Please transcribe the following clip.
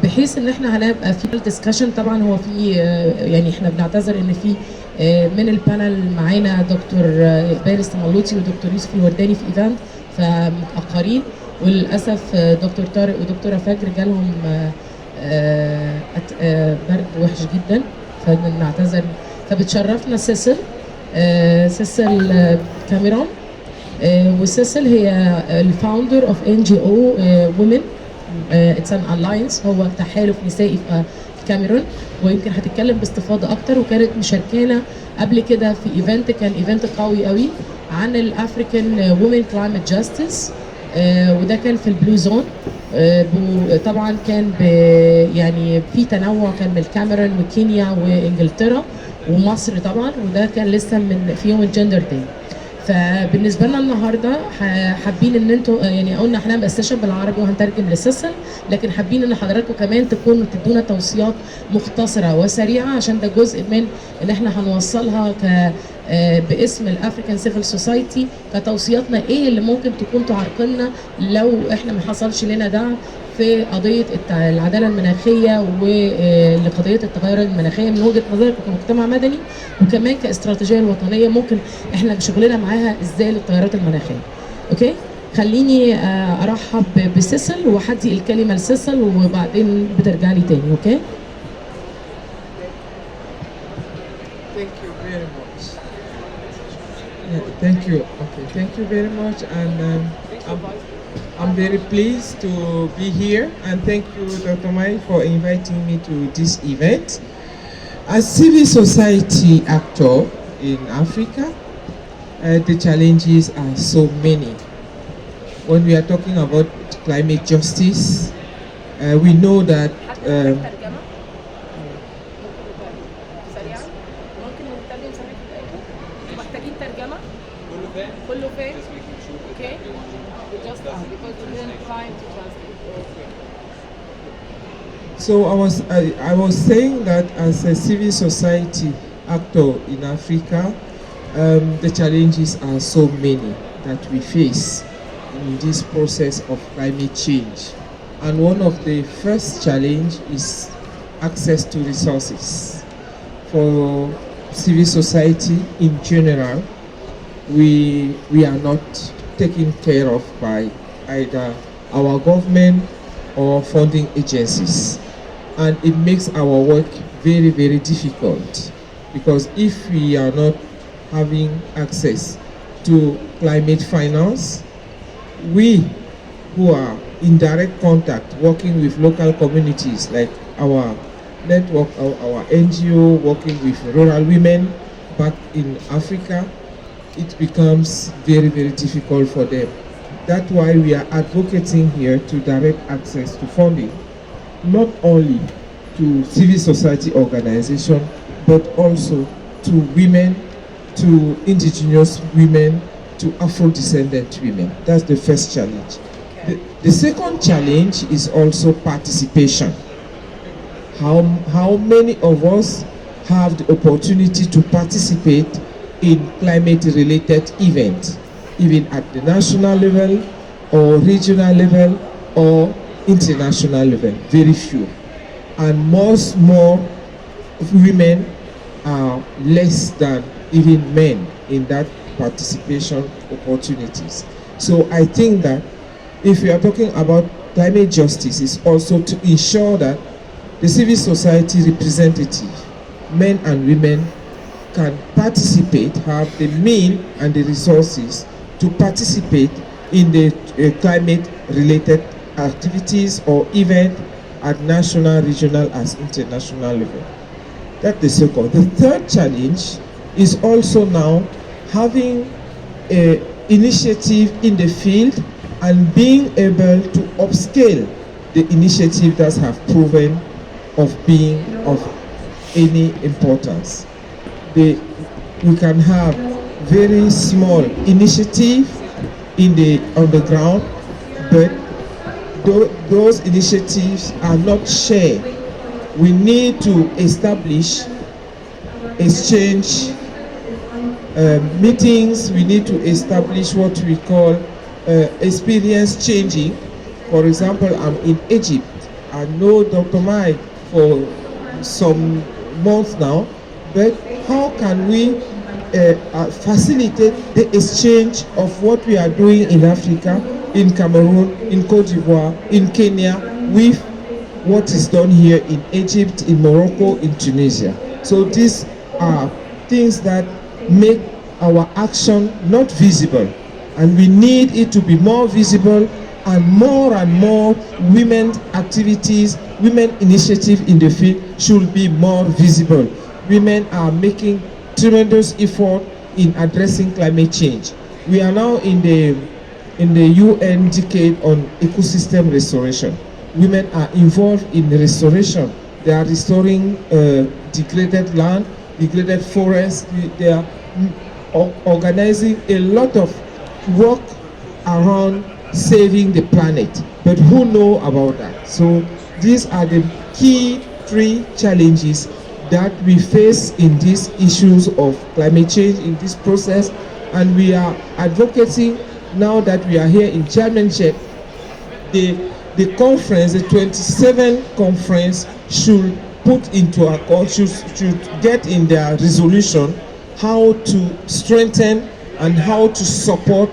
بحيث ان احنا هنبقى في ديسكشن. طبعا هو في يعني احنا بنعتذر ان في من البانل معانا دكتور بارس تملوطي ودكتور يوسف الورداني في ايفنت فمتاخرين، وللاسف دكتور طارق ودكتوره فجر جالهم برد وحش جدا فبنعتذر. فبتشرفنا سيسل كاميرون. وسيسل هي الفاوندر اوف ان جي او وومن. اتس ان الاينس، هو تحالف نسائي في الكاميرون، ويمكن هتتكلم باستفاضه اكتر. وكانت مشاركانا قبل كده في ايفنت، كان ايفنت قوي قوي عن الافريكان وومن كلايمت جاستس، وده كان في البلو زون. طبعا كان يعني في تنوع، كان من الكاميرون وكينيا وانجلترا ومصر طبعا، وده كان لسه من في يوم الجندر داي. فبالنسبه لنا النهارده حابين ان انتوا يعني قلنا هنعمل سيشن بالعربي وهنترجم لسيسل، لكن حابين ان حضراتكم كمان تكونوا تدونا توصيات مختصره وسريعه، عشان ده جزء من ان احنا هنوصلها باسم الافريكان سيفل سوسايتي كتوصياتنا ايه اللي ممكن تكون تعرقلنا لو احنا ما حصلش لنا دعم في قضيه العداله المناخيه ولقضيه التغير المناخيه من وجهه نظرك كمجتمع مدني، وكمان كاستراتيجيه الوطنيه ممكن احنا شغلنا معاها ازاي للتغيرات المناخيه. اوكي؟ خليني ارحب بسيسل وهدي الكلمه لسيسل وبعدين بترجع لي تاني. اوكي؟ Thank you very much. Thank you. Okay, thank you very much, and I'm very pleased to be here, and thank you, Dr. Mai, for inviting me to this event. As civil society actor in Africa, the challenges are so many. When we are talking about climate justice, we know that So I was saying that as a civil society actor in Africa, the challenges are so many that we face in this process of climate change. And one of the first challenge is access to resources. For civil society in general, we are not taken care of by either our government or funding agencies. And it makes our work very, very difficult, because if we are not having access to climate finance, we who are in direct contact working with local communities, like our network, our NGO working with rural women back in Africa, it becomes very, very difficult for them. That's why we are advocating here to direct access to funding, not only to civil society organizations, but also to women, to indigenous women, to Afro-descendant women. That's the first challenge. The second challenge is also participation. How many of us have the opportunity to participate in climate-related events, even at the national level, or regional level, or international level? Very few. And more women are less than even men in that participation opportunities. So I think that if we are talking about climate justice, is also to ensure that the civil society representative, men and women, can participate, have the means and the resources to participate in the climate-related activities or events at national, regional, as international level. That's the second. The third challenge is also now having an initiative in the field and being able to upscale the initiative that have proven of being of any importance. We can have very small initiative on the ground, but those initiatives are not shared. We need to establish exchange meetings. We need to establish what we call experience changing. For example, I'm in Egypt, I know Dr. Mike for some months now, but how can we facilitate the exchange of what we are doing in Africa, in Cameroon, in Cote d'Ivoire, in Kenya, with what is done here in Egypt, in Morocco, in Tunisia. So these are things that make our action not visible, and we need it to be more visible, and more women activities, women initiative in the field should be more visible. Women are making tremendous effort in addressing climate change. We are now in the UN decade on ecosystem restoration. Women are involved in the restoration. They are restoring degraded land, degraded forests. They are organizing a lot of work around saving the planet. But who know about that? So these are the key 3 challenges that we face in these issues of climate change, in this process, and we are advocating now that we are here in chairmanship. The conference, the 27th conference, should put into account, should get in their resolution how to strengthen and how to support